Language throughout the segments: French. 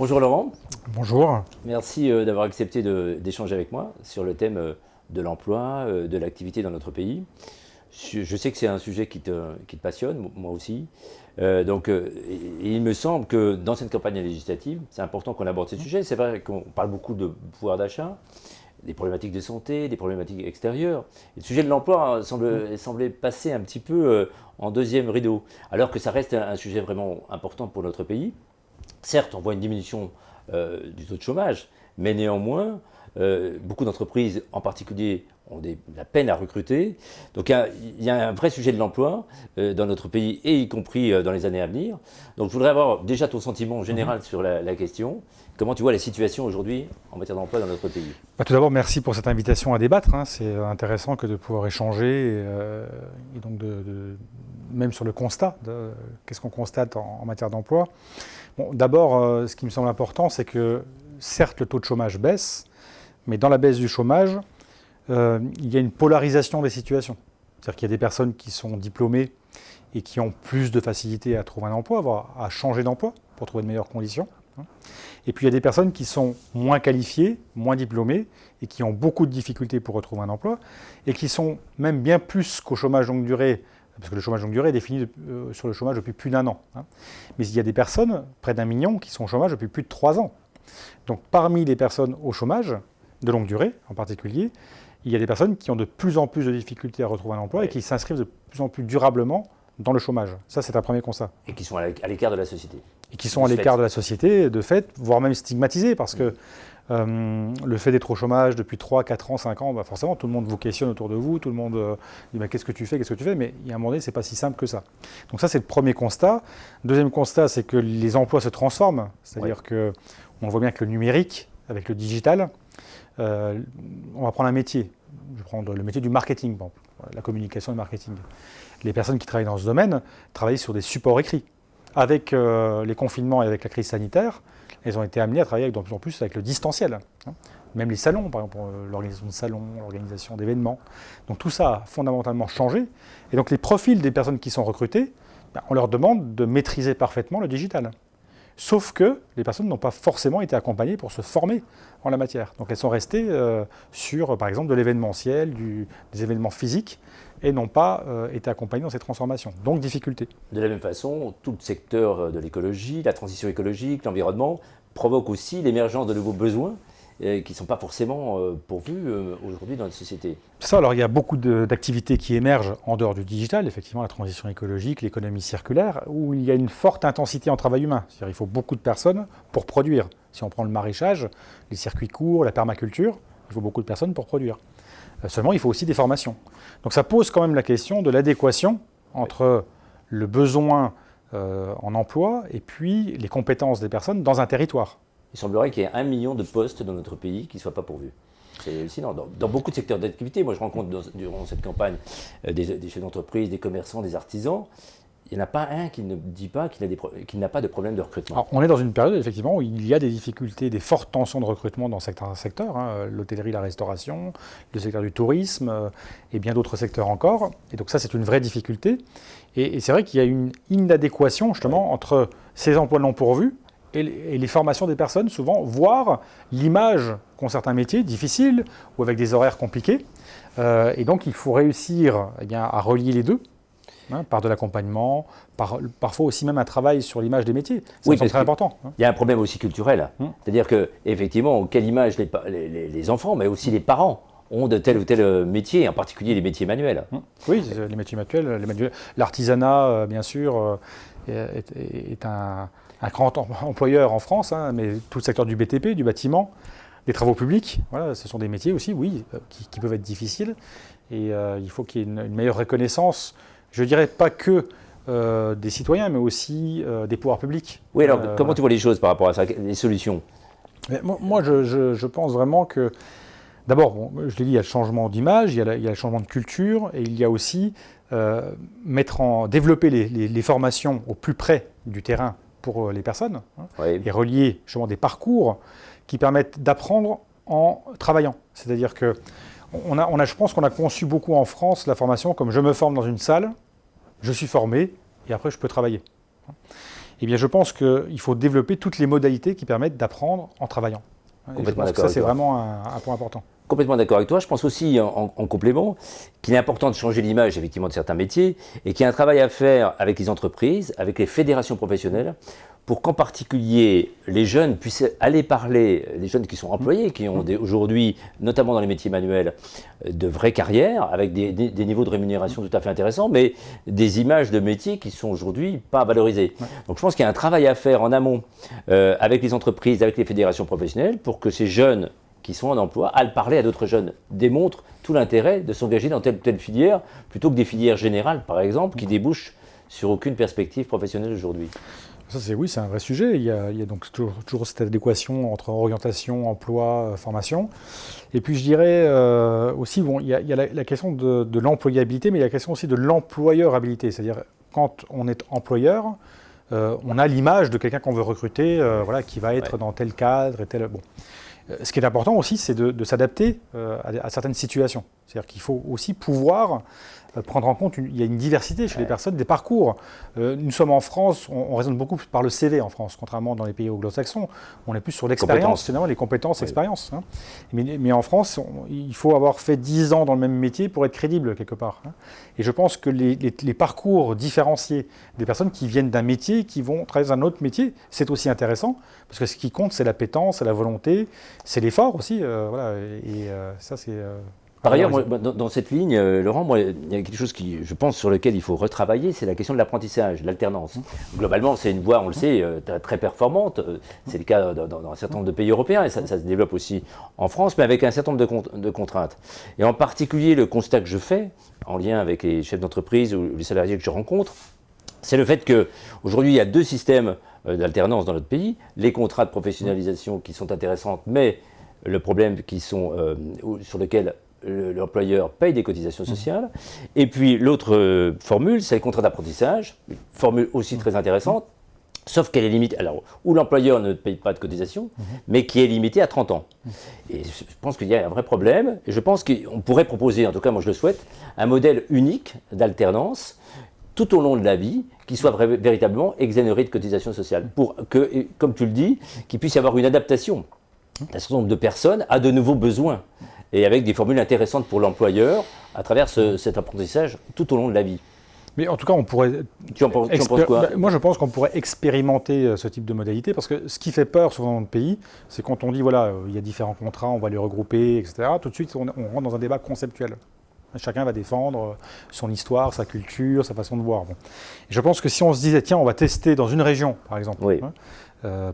Bonjour Laurent, Bonjour. merci d'avoir accepté d'échanger avec moi sur le thème de l'emploi, de l'activité dans notre pays. Je sais que c'est un sujet qui te passionne, moi aussi. Et il me semble que dans cette campagne législative, c'est important qu'on aborde ces sujets. C'est vrai qu'on parle beaucoup de pouvoir d'achat, des problématiques de santé, des problématiques extérieures. Et le sujet de l'emploi semblait passer un petit peu en deuxième rideau, alors que ça reste un sujet vraiment important pour notre pays. Certes, on voit une diminution du taux de chômage, mais néanmoins, beaucoup d'entreprises, en particulier, ont la peine à recruter. Donc il y a un vrai sujet de l'emploi dans notre pays, et y compris dans les années à venir. Donc je voudrais avoir déjà ton sentiment général sur la question. Comment tu vois la situation aujourd'hui en matière d'emploi dans notre pays? Tout d'abord, merci pour cette invitation à débattre. C'est intéressant que de pouvoir échanger et donc même sur le constat, qu'est-ce qu'on constate en matière d'emploi. Bon, d'abord, ce qui me semble important, c'est que certes, le taux de chômage baisse, mais dans la baisse du chômage, il y a une polarisation des situations. C'est-à-dire qu'il y a des personnes qui sont diplômées et qui ont plus de facilité à trouver un emploi, voire à changer d'emploi pour trouver de meilleures conditions. Et puis il y a des personnes qui sont moins qualifiées, moins diplômées, et qui ont beaucoup de difficultés pour retrouver un emploi, et qui sont même bien plus qu'au chômage longue durée, parce que le chômage longue durée est défini sur le chômage depuis plus d'1 an. Mais il y a des personnes, près d'1 million, qui sont au chômage depuis plus de 3 ans. Donc parmi les personnes au chômage, de longue durée en particulier, il y a des personnes qui ont de plus en plus de difficultés à retrouver un emploi et qui s'inscrivent de plus en plus durablement dans le chômage. Ça, c'est un premier constat. Et qui sont à l'écart de la société. Et qui sont à l'écart de la société, de fait, voire même stigmatisés, parce que le fait d'être au chômage depuis 3, 4 ans, 5 ans, forcément, tout le monde vous questionne autour de vous, tout le monde dit qu'est-ce que tu fais, mais il y a un moment donné, ce n'est pas si simple que ça. Donc ça, c'est le premier constat. Deuxième constat, c'est que les emplois se transforment, c'est-à-dire qu'on voit bien que le numérique, avec le digital, on va prendre un métier. Je vais prendre le métier du marketing, bon, la communication et le marketing. Les personnes qui travaillent dans ce domaine travaillent sur des supports écrits. Avec les confinements et avec la crise sanitaire, elles ont été amenées à travailler de plus en plus avec le distanciel. Même les salons, par exemple, l'organisation de salons, l'organisation d'événements. Donc tout ça a fondamentalement changé. Et donc les profils des personnes qui sont recrutées, on leur demande de maîtriser parfaitement le digital. Sauf que les personnes n'ont pas forcément été accompagnées pour se former en la matière. Donc elles sont restées sur, par exemple, de l'événementiel, des événements physiques, et n'ont pas été accompagnées dans ces transformations. Donc difficulté. De la même façon, tout le secteur de l'écologie, la transition écologique, l'environnement, provoque aussi l'émergence de nouveaux besoins qui ne sont pas forcément pourvus aujourd'hui dans la société. C'est ça, alors il y a beaucoup d'activités qui émergent en dehors du digital, effectivement la transition écologique, l'économie circulaire, où il y a une forte intensité en travail humain. C'est-à-dire qu'il faut beaucoup de personnes pour produire. Si on prend le maraîchage, les circuits courts, la permaculture, il faut beaucoup de personnes pour produire. Seulement, il faut aussi des formations. Donc ça pose quand même la question de l'adéquation entre le besoin en emploi et puis les compétences des personnes dans un territoire. Il semblerait qu'il y ait 1 million de postes dans notre pays qui ne soient pas pourvus. C'est hallucinant. Dans beaucoup de secteurs d'activité, moi je rencontre durant cette campagne des chefs d'entreprise, des commerçants, des artisans. Il n'y en a pas un qui ne dit pas qu'il n'a pas de problème de recrutement. Alors, on est dans une période effectivement où il y a des difficultés, des fortes tensions de recrutement dans certains secteurs, l'hôtellerie, la restauration, le secteur du tourisme et bien d'autres secteurs encore. Et donc ça, c'est une vraie difficulté. Et c'est vrai qu'il y a une inadéquation justement entre ces emplois non pourvus et les formations des personnes, souvent, voire l'image qu'ont certains métiers difficiles ou avec des horaires compliqués. Et donc, il faut réussir à relier les deux, par de l'accompagnement, parfois aussi même un travail sur l'image des métiers. C'est très important. Il y a un problème aussi culturel. C'est-à-dire qu'effectivement, quelle image les enfants, mais aussi les parents, ont de tel ou tel métier, en particulier les métiers manuels. Oui, les métiers manuels. L'artisanat, bien sûr, est un grand employeur en France, mais tout le secteur du BTP, du bâtiment, des travaux publics, voilà, ce sont des métiers aussi, oui, qui peuvent être difficiles. Et il faut qu'il y ait une meilleure reconnaissance, je ne dirais pas que des citoyens, mais aussi des pouvoirs publics. Oui, alors comment tu vois les choses par rapport à ça, les solutions? Moi, je pense vraiment que, d'abord, je l'ai dit, il y a le changement d'image, il y a le changement de culture, et il y a aussi développer les formations au plus près du terrain pour les personnes, et relier justement des parcours qui permettent d'apprendre en travaillant. C'est-à-dire que je pense qu'on a conçu beaucoup en France la formation comme je me forme dans une salle, je suis formé, et après je peux travailler. eh bien, je pense qu'il faut développer toutes les modalités qui permettent d'apprendre en travaillant. Complètement d'accord. Ça, avec c'est toi. vraiment un point important. Complètement d'accord avec toi. Je pense aussi, en complément, qu'il est important de changer l'image, effectivement, de certains métiers et qu'il y a un travail à faire avec les entreprises, avec les fédérations professionnelles, pour qu'en particulier les jeunes puissent aller parler, les jeunes qui sont employés, qui ont aujourd'hui, notamment dans les métiers manuels, de vraies carrières, avec des niveaux de rémunération tout à fait intéressants, mais des images de métiers qui sont aujourd'hui pas valorisées. Donc je pense qu'il y a un travail à faire en amont avec les entreprises, avec les fédérations professionnelles, pour que ces jeunes qui sont en emploi, à le parler à d'autres jeunes, démontrent tout l'intérêt de s'engager dans telle ou telle filière, plutôt que des filières générales, par exemple, qui débouchent sur aucune perspective professionnelle aujourd'hui. Ça, oui, c'est un vrai sujet. Il y a donc toujours cette adéquation entre orientation, emploi, formation. Et puis je dirais aussi, bon, il y a la question de l'employabilité, mais il y a la question aussi de l'employeurabilité. C'est-à-dire, quand on est employeur, on a l'image de quelqu'un qu'on veut recruter, voilà, qui va être dans tel cadre et tel... Bon. Ce qui est important aussi, c'est de s'adapter à certaines situations. C'est-à-dire qu'il faut aussi pouvoir prendre en compte, il y a une diversité chez les personnes, des parcours. Nous sommes en France, on raisonne beaucoup par le CV en France, contrairement dans les pays anglo-saxons. On est plus sur l'expérience, finalement, les compétences, expériences. Hein. Mais en France, il faut avoir fait 10 ans dans le même métier pour être crédible quelque part. Hein. Et je pense que les parcours différenciés des personnes qui viennent d'un métier, qui vont travailler dans un autre métier, c'est aussi intéressant, parce que ce qui compte, c'est l'appétence, c'est la volonté, c'est l'effort aussi. Voilà, et ça, c'est... Par ailleurs, moi, dans cette ligne, Laurent, moi, il y a quelque chose qui, je pense, sur lequel il faut retravailler, c'est la question de l'apprentissage, l'alternance. Globalement, c'est une voie, on le sait, très performante. C'est le cas dans un certain nombre de pays européens et ça se développe aussi en France, mais avec un certain nombre de contraintes. Et en particulier, le constat que je fais, en lien avec les chefs d'entreprise ou les salariés que je rencontre, c'est le fait qu'aujourd'hui, il y a 2 systèmes d'alternance dans notre pays. Les contrats de professionnalisation qui sont intéressants, mais le problème sur lequel l'employeur paye des cotisations sociales. Et puis l'autre formule, c'est le contrat d'apprentissage, une formule aussi très intéressante, sauf qu'elle est limitée, alors où l'employeur ne paye pas de cotisation, mais qui est limitée à 30 ans. Et je pense qu'il y a un vrai problème, et je pense qu'on pourrait proposer, en tout cas moi je le souhaite, un modèle unique d'alternance tout au long de la vie, qui soit véritablement exonéré de cotisations sociales, pour que, comme tu le dis, qu'il puisse y avoir une adaptation d'un certain nombre de personnes à de nouveaux besoins, et avec des formules intéressantes pour l'employeur à travers cet apprentissage tout au long de la vie. Mais en tout cas, on pourrait... Tu en penses quoi? Moi, je pense qu'on pourrait expérimenter ce type de modalité, parce que ce qui fait peur souvent dans notre pays, c'est quand on dit, voilà, il y a différents contrats, on va les regrouper, etc. Tout de suite, on rentre dans un débat conceptuel. Chacun va défendre son histoire, sa culture, sa façon de voir. Bon. Et je pense que si on se disait, tiens, on va tester dans une région, par exemple, oui.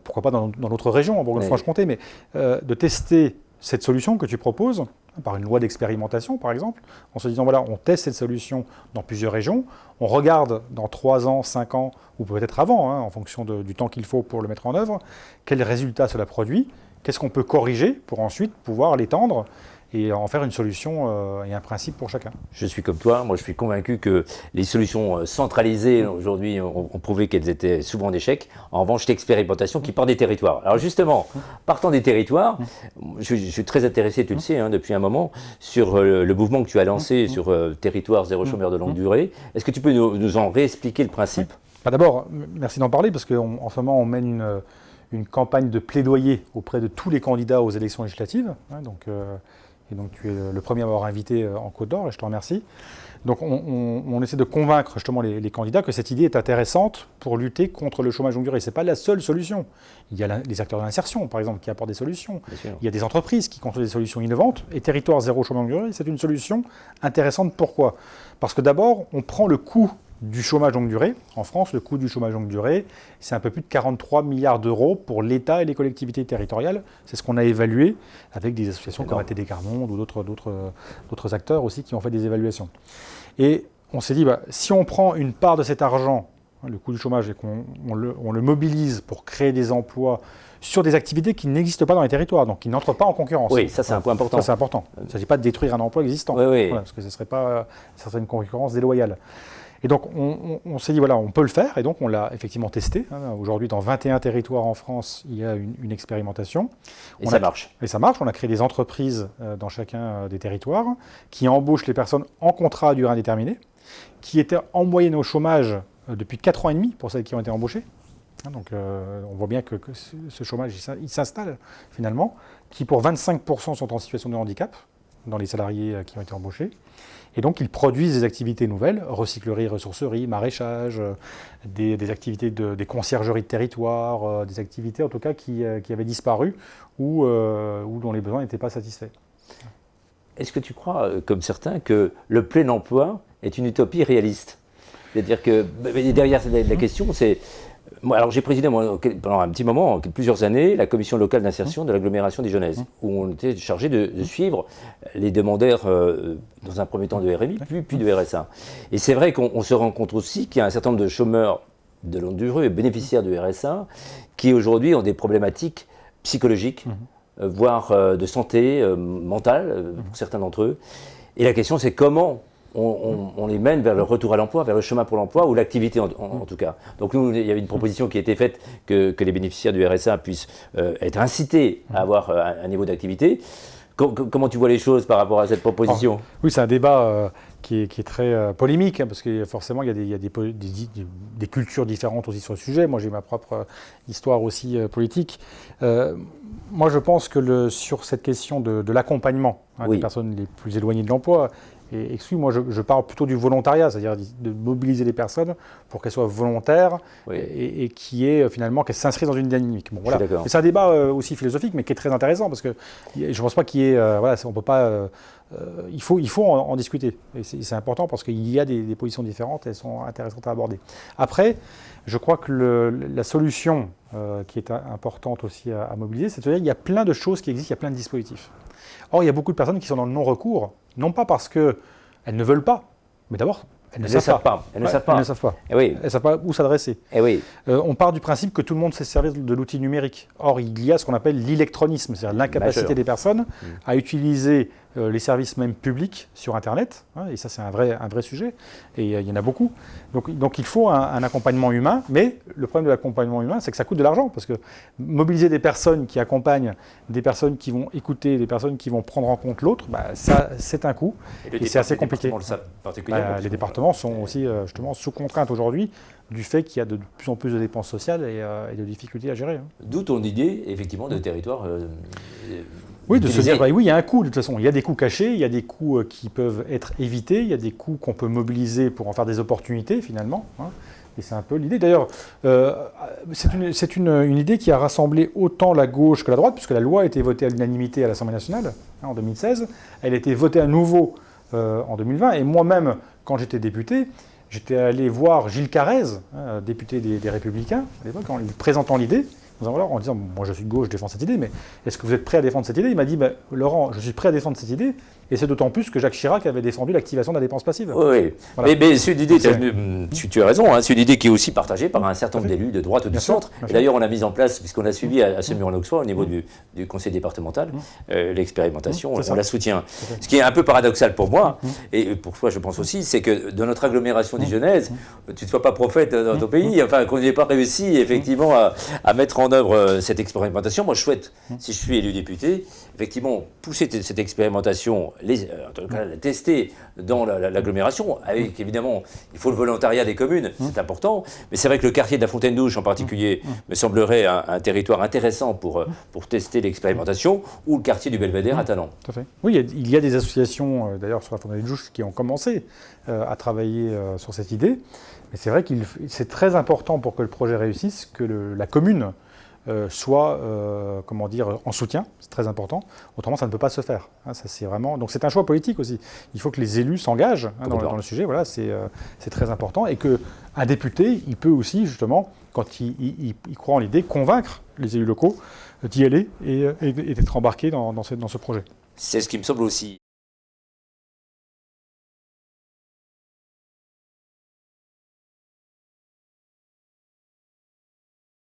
Pourquoi pas dans l'autre région, en Bourgogne-Franche-Comté, mais de tester cette solution que tu proposes, par une loi d'expérimentation par exemple, en se disant voilà, on teste cette solution dans plusieurs régions, on regarde dans 3 ans, 5 ans, ou peut-être avant, en fonction du temps qu'il faut pour le mettre en œuvre, quels résultats cela produit, qu'est-ce qu'on peut corriger pour ensuite pouvoir l'étendre et en faire une solution et un principe pour chacun. Je suis comme toi, moi je suis convaincu que les solutions centralisées aujourd'hui ont prouvé qu'elles étaient souvent d'échec. En revanche, l'expérimentation qui part des territoires. Alors justement, partant des territoires, je suis très intéressé, tu le sais, depuis un moment, sur le mouvement que tu as lancé sur Territoire zéro chômeur de longue durée. Est-ce que tu peux nous en réexpliquer le principe? D'abord, merci d'en parler parce qu'en ce moment on mène une campagne de plaidoyer auprès de tous les candidats aux élections législatives. Et donc tu es le premier à m'avoir invité en Côte d'Or et je te remercie. Donc on essaie de convaincre justement les candidats que cette idée est intéressante pour lutter contre le chômage longue durée. Ce n'est pas la seule solution. Il y a les acteurs de l'insertion par exemple qui apportent des solutions. Il y a des entreprises qui construisent des solutions innovantes et Territoire zéro chômage longue durée, c'est une solution intéressante. Pourquoi? Parce que d'abord on prend le coût du chômage longue durée. En France, le coût du chômage longue durée, c'est un peu plus de 43 milliards d'euros pour l'État et les collectivités territoriales. C'est ce qu'on a évalué avec des associations comme ATD Quart Monde ou d'autres acteurs aussi qui ont fait des évaluations. Et on s'est dit, si on prend une part de cet argent, le coût du chômage, et qu'on le mobilise pour créer des emplois sur des activités qui n'existent pas dans les territoires, donc qui n'entrent pas en concurrence. Oui, ça c'est un point important. Ça c'est important. Il ne s'agit pas de détruire un emploi existant, parce que ce serait une concurrence déloyale. Et donc, on s'est dit, voilà, on peut le faire, et donc on l'a effectivement testé. Aujourd'hui, dans 21 territoires en France, il y a une expérimentation. Et ça marche. Et ça marche. On a créé des entreprises dans chacun des territoires qui embauchent les personnes en contrat à durée indéterminée, qui étaient en moyenne au chômage depuis 4 ans et demi pour celles qui ont été embauchées. Donc on voit bien que ce chômage, il s'installe finalement, qui pour 25% sont en situation de handicap, dans les salariés qui ont été embauchés. Et donc ils produisent des activités nouvelles, recyclerie, ressourcerie, maraîchage, des activités des conciergeries de territoire, des activités en tout cas qui avaient disparu ou dont les besoins n'étaient pas satisfaits. Est-ce que tu crois, comme certains, que le plein emploi est une utopie réaliste? C'est-à-dire que derrière la question, c'est... Alors j'ai présidé pendant un petit moment, plusieurs années, la commission locale d'insertion de l'agglomération dijonnaise, où on était chargé de suivre les demandeurs, dans un premier temps de RMI, puis de RSA. Et c'est vrai qu'on se rend compte aussi qu'il y a un certain nombre de chômeurs de longue durée, bénéficiaires du RSA, qui aujourd'hui ont des problématiques psychologiques, voire de santé mentale, pour certains d'entre eux. Et la question, c'est comment on les mène vers le retour à l'emploi, vers le chemin pour l'emploi, ou l'activité en tout cas. Donc nous, il y avait une proposition qui a été faite que les bénéficiaires du RSA puissent être incités à avoir un niveau d'activité. Comment tu vois les choses par rapport à cette proposition? Oui, c'est un débat qui est très polémique, parce que forcément, il y a des cultures différentes aussi sur le sujet. Moi, j'ai ma propre histoire aussi politique. Moi, je pense que sur cette question de l'accompagnement des personnes les plus éloignées de l'emploi, et exclu, moi je parle plutôt du volontariat, c'est-à-dire de mobiliser les personnes pour qu'elles soient volontaires et qu'elles s'inscrivent dans une dynamique. Bon, voilà. C'est un débat aussi philosophique, mais qui est très intéressant, parce que je ne pense pas qu'il y ait... on peut pas... il faut en discuter. Et c'est important parce qu'il y a des positions différentes et elles sont intéressantes à aborder. Après, je crois que la solution qui est importante aussi à mobiliser, c'est-à-dire qu'il y a plein de choses qui existent, il y a plein de dispositifs. Or, il y a beaucoup de personnes qui sont dans le non-recours, non pas parce qu'elles ne veulent pas, mais d'abord, elles ne savent pas. Elles ne savent pas. Elles ne savent pas. Oui. Elles ne savent pas où s'adresser. On part du principe que tout le monde sait se servir de l'outil numérique. Or, il y a ce qu'on appelle l'électronisme, c'est-à-dire l'incapacité des personnes à utiliser les services même publics sur Internet. Et ça, c'est un vrai sujet. Et il y en a beaucoup. Donc il faut un accompagnement humain. Mais le problème de l'accompagnement humain, c'est que ça coûte de l'argent. Parce que mobiliser des personnes qui accompagnent, des personnes qui vont écouter, des personnes qui vont prendre en compte l'autre, ça, c'est un coût. Et c'est assez compliqué. Les départements sont aussi justement sous contrainte aujourd'hui du fait qu'il y a de plus en plus de dépenses sociales et de difficultés à gérer. D'où ton idée, effectivement, de territoire. Oui, de se dire, oui, il y a un coût, de toute façon. Il y a des coûts cachés, il y a des coûts qui peuvent être évités, il y a des coûts qu'on peut mobiliser pour en faire des opportunités, finalement. Et c'est un peu l'idée. D'ailleurs, c'est une idée qui a rassemblé autant la gauche que la droite, puisque la loi a été votée à l'unanimité à l'Assemblée nationale en 2016. Elle a été votée à nouveau en 2020. Et moi-même, quand j'étais député, j'étais allé voir Gilles Carrez, député des Républicains, à l'époque, en lui présentant l'idée. En disant, moi je suis de gauche, je défends cette idée, mais est-ce que vous êtes prêt à défendre cette idée? Il m'a dit, Laurent, je suis prêt à défendre cette idée, et c'est d'autant plus que Jacques Chirac avait défendu l'activation de la dépense passive. Oui, voilà. Mais c'est une idée, tu as raison, c'est une idée qui est aussi partagée par un certain nombre d'élus de droite ou du centre. Et d'ailleurs, on a mis en place, puisqu'on a suivi à Semur-en-Auxois, au niveau du conseil départemental, l'expérimentation, on la soutient. Ce qui est un peu paradoxal pour moi, et pour toi je pense aussi, c'est que dans notre agglomération dijonnaise, tu ne sois pas prophète dans ton pays, enfin qu'on n'ait pas réussi effectivement à mettre en œuvre cette expérimentation. Moi je souhaite, si je suis élu député, effectivement pousser cette expérimentation, en tout cas la tester dans l'agglomération, avec évidemment, il faut le volontariat des communes, c'est important, mais c'est vrai que le quartier de la Fontaine-Douche en particulier me semblerait un territoire intéressant pour tester l'expérimentation, ou le quartier du Belvédère à Talent. Tout à fait. Oui, il y a des associations, d'ailleurs sur la Fontaine-Douche, qui ont commencé à travailler sur cette idée, mais c'est vrai que c'est très important pour que le projet réussisse, que la commune soit en soutien, c'est très important. Autrement, ça ne peut pas se faire. Ça, c'est vraiment... Donc c'est un choix politique aussi. Il faut que les élus s'engagent dans le sujet. Voilà, c'est très important. Et qu'un député, il peut aussi, justement, quand il croit en l'idée, convaincre les élus locaux d'y aller et d'être embarqués dans ce projet. C'est ce qui me semble aussi.